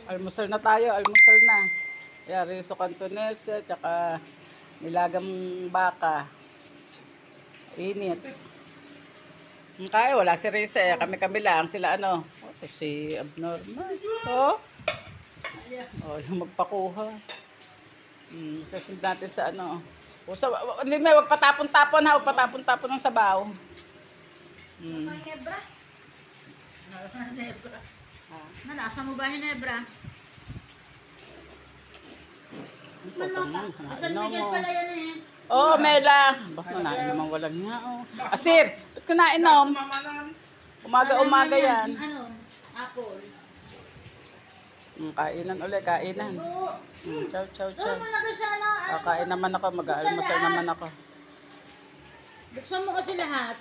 Almusal na tayo, almusal na. Kaya riso cantonese, tsaka nilagang baka. Init. Kaya wala si Risa eh. Kami-kami lang. Sila ano. Oh, si abnormal. Oh. Oh, yung magpakuha. Kasunod natin sa ano. O sa, Lime, wag patapon-tapon ha. Wag patapon-tapon ng sabaw. Hinebra? Hinebra. Nalasa mo ba Hinebra? Asan Miguel pala yan eh? Oh, Mela. Baka nain naman walang nga. Oh. Asir, ba't ka nainom? Umaga-umaga yan. Ano? Apple. Kainan ulit, kainan. Chow, chow, chow. Malaki sana. Kain naman ako, mag-aalmusal naman ako. Buksan mo kasi lahat.